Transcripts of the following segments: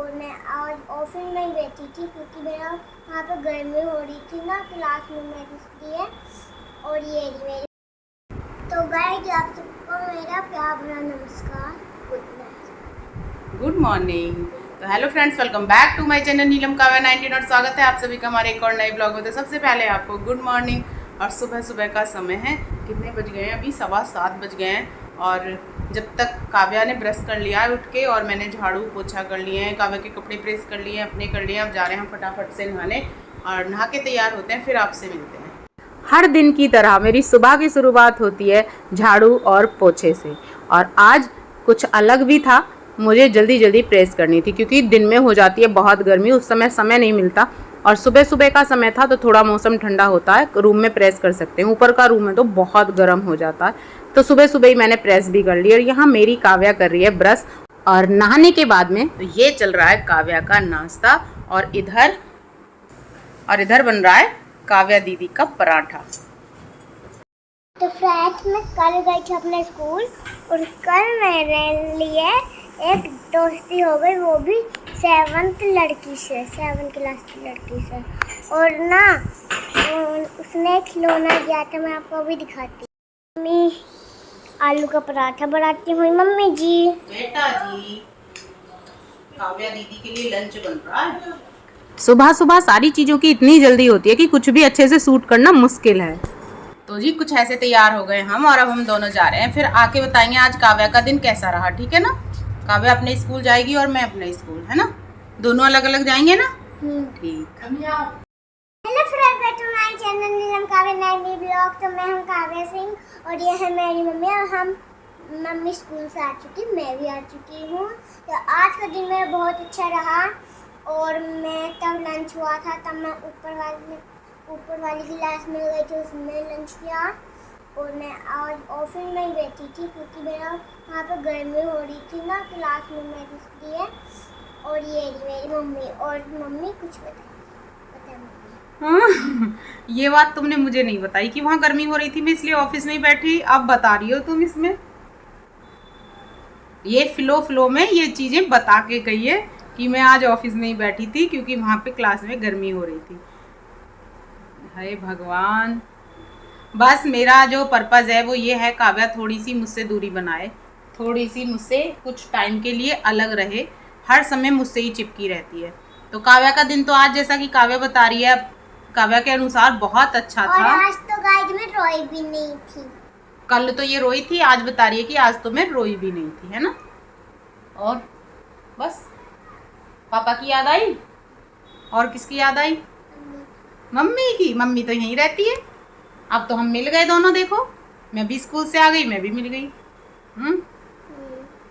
और मैं आज ऑफिस में ही बैठी थी क्योंकि मेरा वहाँ पे गर्मी हो रही थी ना क्लास में मेरी, इसलिए। और ये मेरी तो गाइस, आप सबको मेरा प्यार भरा नमस्कार, गुड नाइट, गुड मॉर्निंग। तो hello friends, welcome back to my channel Neelam Kavya 19 और स्वागत है आप सभी का हमारे एक और नए ब्लॉग में। तो सबसे पहले आपको गुड मॉर्निंग। और सुबह सुबह का समय है, कितने बज गए हैं? अभी 7:15 बज गए हैं। और जब तक काव्या ने ब्रश कर लिया है उठ के, और मैंने झाड़ू पोछा कर लिए हैं, काव्या के कपड़े प्रेस कर लिए हैं, अपने कर लिए हैं। अब जा रहे हैं फटाफट से नहाने और नहा के तैयार होते हैं, फिर आपसे मिलते हैं। हर दिन की तरह मेरी सुबह की शुरुआत होती है झाड़ू और पोछे से, और आज कुछ अलग भी था। मुझे जल्दी जल्दी प्रेस करनी थी क्योंकि दिन में हो जाती है बहुत गर्मी, उस समय नहीं मिलता। और सुबह सुबह का समय था तो थोड़ा मौसम ठंडा होता है, रूम में प्रेस कर सकते हैं। ऊपर का रूम है तो बहुत गर्म हो जाता है, तो सुबह सुबह ही मैंने प्रेस भी कर ली। और यहाँ मेरी काव्या कर रही है ब्रश, और नहाने के बाद में तो ये चल रहा है काव्या का नाश्ता। और इधर बन रहा है काव्या दीदी का पराठा। तो फ्रेंड्स, मैं कल गई थी अपने स्कूल और कल मेरे लिए एक दोस्ती हो गई, वो भी 7th लड़की से, 7th क्लास की लड़की से। और ना उसने एक खिलौना दिया था, मैं आपको भी दिखाती हूँ। मम्मी आलू का पराठा बनाती हुई, मम्मी जी। बेटा जी, काव्या दीदी के लिए लंच बन रहा है। सुबह सुबह सारी चीज़ों की इतनी जल्दी होती है कि कुछ भी अच्छे से सूट करना मुश्किल है। तो जी कुछ ऐसे तैयार हो गए हम, और अब हम दोनों जा रहे हैं। फिर आके बताएंगे आज काव्या का दिन कैसा रहा, ठीक है ना? काव्या अपने स्कूल जाएगी और मैं अपने स्कूल, है ना? दोनों अलग अलग जाएंगे ना? ठीक। Hello friends, welcome to my channel Neelam Kavya 90 blog. तो मैं हूँ काव्या सिंह और ये है मेरी मम्मी। और मम्मी स्कूल से आ चुकी, मैं भी आ चुकी हूँ। तो आज का दिन मेरा बहुत अच्छा रहा। और मैं तब लंच हुआ था, तब मैं ऊपर वाली क्लास में गई थी, उसमें लंच किया। और मैं आज ऑफिस में ही बैठी थी क्योंकि मेरा वहाँ पे गर्मी हो रही थी ना क्लास में मेरी, इसलिए। और ये मेरी मम्मी, और मम्मी कुछ बताए हाँ, ये बात तुमने मुझे नहीं बताई कि वहाँ गर्मी हो रही थी, मैं इसलिए ऑफिस में ही बैठी। अब बता रही हो तुम इसमें? ये फ्लो में ये चीजें बता के गई है कि मैं आज ऑफिस में ही बैठी थी क्योंकि वहाँ पे क्लास में गर्मी हो रही थी। हे भगवान, बस मेरा जो पर्पज़ है वो ये है, काव्या थोड़ी सी मुझसे दूरी बनाए, थोड़ी सी मुझसे कुछ टाइम के लिए अलग रहे। हर समय मुझसे ही चिपकी रहती है। तो काव्या का दिन तो आज, जैसा कि काव्या बता रही है, काव्या के अनुसार बहुत अच्छा और था। आज तो गाइस में रोई भी नहीं थी। कल तो ये रोई थी, आज बता रही है कि आज तो मैं रोई भी नहीं थी, है ना? और बस पापा की याद आई। और किसकी याद आई? मम्मी की। मम्मी तो यहीं रहती है। अब तो हम मिल गए दोनों, देखो मैं भी स्कूल से आ गई, मैं भी मिल गई।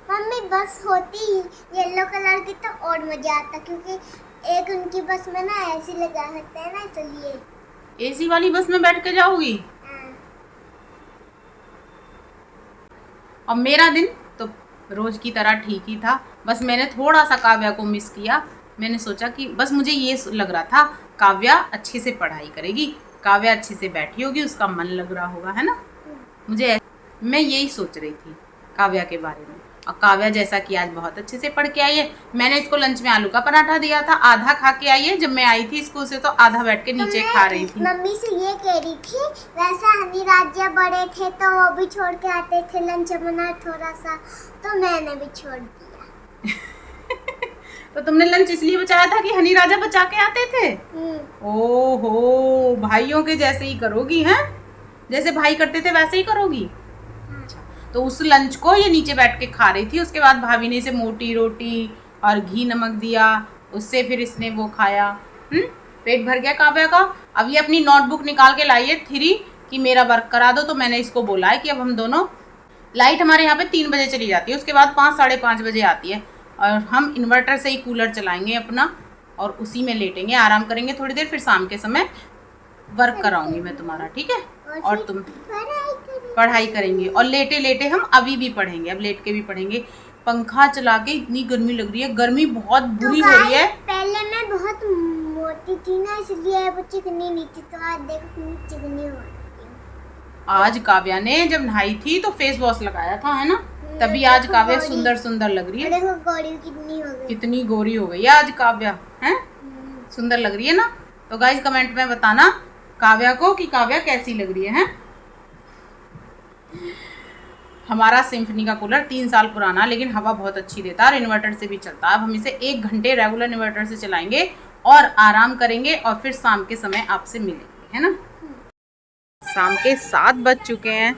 मम्मी बस होती येलो कलर की तो और मजा आता, क्योंकि एक उनकी बस में ना एसी लगा सकते हैं ना, इसलिए। एसी वाली बस में बैठ के जाओगी? और मेरा दिन तो रोज की तरह ठीक ही था, बस मैंने थोड़ा सा काव्या को मिस किया। मैंने सोचा कि बस मुझे ये लग रहा था काव्या अच्छे से पढ़ाई करेगी, काव्या अच्छे से बैठी होगी, उसका मन लग रहा होगा, है ना? मैं यही सोच रही थी काव्या के बारे में। और काव्या जैसा कि आज बहुत अच्छे से पढ़ के आई है। मैंने इसको लंच में आलू का पराठा दिया था, आधा खा के आई है। जब मैं आई थी स्कूल से तो आधा बैठ के नीचे खा रही थी। मम्मी से ये कह रही थी, वैसा हनी राज्य बड़े थे तो वो भी छोड़ के आते थे लंच बना थोड़ा सा, तो मैंने भी छोड़ दिया। तो तुमने लंच इसलिए बचाया था कि हनी राजा बचा के आते थे? ओहो, भाइयों के जैसे ही करोगी, हैं? जैसे भाई करते थे वैसे ही करोगी। तो उस लंच को ये नीचे बैठ के खा रही थी। उसके बाद भाभी ने इसे मोटी रोटी और घी नमक दिया, उससे फिर इसने वो खाया। पेट भर गया काव्या का। अब ये अपनी नोटबुक निकाल के लाई है 3 कि मेरा वर्क करा दो। तो मैंने इसको बोला है कि अब हम दोनों, लाइट हमारे यहाँ पे 3 बजे चली जाती है, उसके बाद 5 साढ़े 5 बजे आती है, और हम इन्वर्टर से ही कूलर चलाएंगे अपना, और उसी में लेटेंगे, आराम करेंगे थोड़ी देर, फिर शाम के समय वर्क कराऊंगी मैं तुम्हारा, ठीक है? और तुम पढ़ाई करेंगे, और लेटे लेटे हम अभी भी पढ़ेंगे, अब लेट के भी पढ़ेंगे। पंखा चला के, इतनी गर्मी लग रही है, गर्मी बहुत बुरी हो रही है। पहले मैं बहुत मोटी थी ना, इसलिए अब चिकनी नहीं थी, तो आज देखो कितनी चिकनी हो रही है। आज काव्या ने जब नहाई थी तो फेस वॉश लगाया था, है ना? तभी आज काव्या सुंदर सुंदर लग रही है। देखो गोरी कितनी हो गई, कितनी गोरी हो गई है आज काव्या, है सुंदर लग रही है ना। तो गाइस कमेंट में बताना काव्या को कि काव्या कैसी लग रही है। हमारा सिम्फनी का कूलर 3 साल पुराना, लेकिन हवा बहुत अच्छी देता है और इन्वर्टर से भी चलता है। अब हम इसे 1 घंटे रेगुलर इन्वर्टर से चलाएंगे और आराम करेंगे और फिर शाम के समय आपसे मिलेंगे, है ना। शाम के 7 बज चुके हैं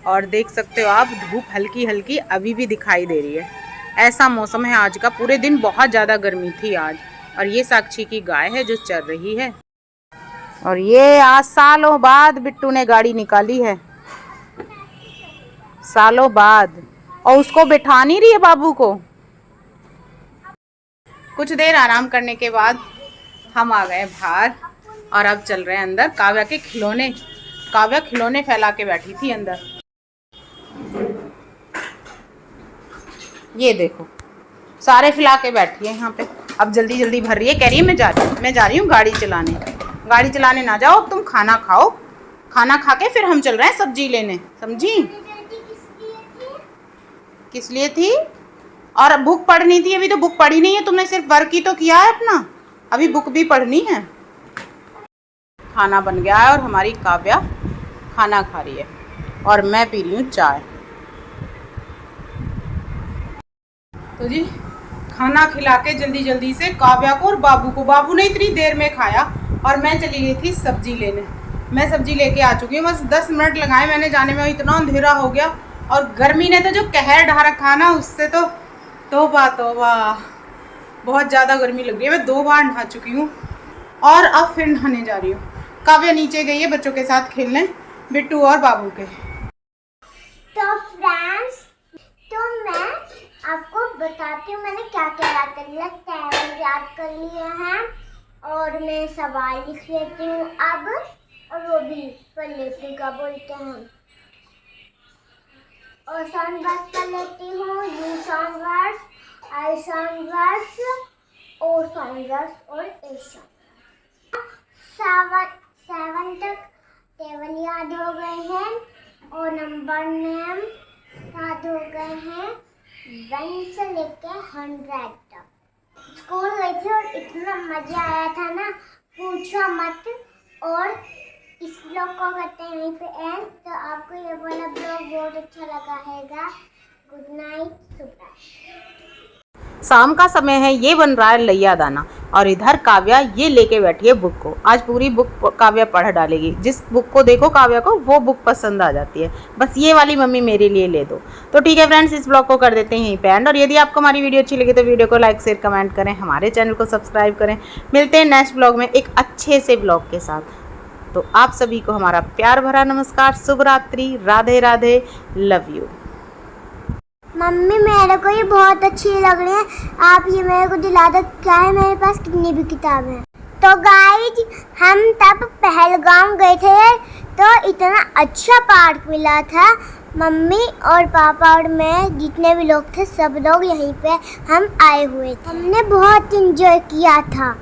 और देख सकते हो आप धूप हल्की हल्की अभी भी दिखाई दे रही है। ऐसा मौसम है आज का, पूरे दिन बहुत ज़्यादा गर्मी थी आज। और ये साक्षी की गाय है जो चल रही है। और ये आज सालों बाद बिट्टू ने गाड़ी निकाली है, सालों बाद, और उसको बिठा नहीं रही है बाबू को। कुछ देर आराम करने के बाद हम आ गए बाहर और अब चल रहे हैं अंदर। काव्या के खिलौने, काव्या खिलौने फैला के बैठी थी अंदर। ये देखो सारे फैला के बैठी है यहाँ पे। अब जल्दी जल्दी भर रही है, कह रही है मैं जा रही हूँ गाड़ी चलाने। गाड़ी चलाने ना जाओ, तुम खाना खाओ, खाना खा के फिर हम चल रहे हैं सब्जी लेने, समझी। किस लिए थी? और बुक पढ़नी थी, अभी तो बुक पढ़ी नहीं है तुमने, सिर्फ वर्क ही तो किया है अपना, अभी बुक भी पढ़नी है। खाना बन गया है और हमारी काव्या खाना खा रही है और मैं पी रही हूँ चाय। तो जी खाना खिला के जल्दी जल्दी से काव्या को और बाबू को, बाबू ने इतनी देर में खाया और मैं चली गई थी सब्जी लेने। मैं सब्जी लेके आ चुकी हूँ, बस 10 मिनट लगाए मैंने जाने में, इतना अंधेरा हो गया। और गर्मी ने तो जो कहर ढा रखा ना, उससे तो तौबा तौबा, बहुत ज़्यादा गर्मी लग रही है। मैं 2 बार नहा चुकी हूँ और अब फिर नहाने जा रही हूँ। काव्या नीचे गई है बच्चों के साथ खेलने, बिट्टू और बाबू के। तो फ्रेंड्स, तो मैं आपको बताती हूँ मैंने क्या क्या याद कर लिया। टेबल याद कर लिए हैं और मैं सवाल लिख लेती हूँ अब, और वो भी पलेटी का बोलते हैं। और साउंड वर्ड्स कर लेती हूँ, U sound words, I sound words, O sound words और ए साउंड। 7 तक टेबल याद हो गए हैं और नंबर नेम याद हो गए हैं 1 से लेके 100 तक। स्कूल गई थी और इतना मजा आया था ना, पूछो मत। और इस ब्लॉग को करते हैं यहीं पे एंड। तो आपको ये वाला ब्लॉग बहुत अच्छा लगा हैगा। गुड नाइट, शुभ रात्रि। शाम का समय है, ये बन रहा है लैया दाना और इधर काव्या ये लेके बैठी है बुक को। आज पूरी बुक काव्या पढ़ डालेगी। जिस बुक को देखो काव्या को वो बुक पसंद आ जाती है, बस ये वाली मम्मी मेरे लिए ले दो। तो ठीक है फ्रेंड्स, इस ब्लॉग को कर देते हैं यहीं पे एंड। और यदि आपको हमारी वीडियो अच्छी लगी तो वीडियो को लाइक शेयर कमेंट करें, हमारे चैनल को सब्सक्राइब करें। मिलते हैं नेक्स्ट ब्लॉग में एक अच्छे से ब्लॉग के साथ। तो आप सभी को हमारा प्यार भरा नमस्कार, शुभ रात्रि, Radhe Radhe, love you. Mummy मेरे को ये बहुत अच्छी लग रही है, आप ये मेरे को दिला दो। क्या है मेरे पास कितनी भी किताब है। तो गाइज हम तब पहलगाम गए थे तो इतना अच्छा पार्क मिला था। मम्मी और पापा और मैं जितने भी लोग थे सब लोग यहीं पे हम आए हुए थे। हमने बहुत इंजॉय किया था।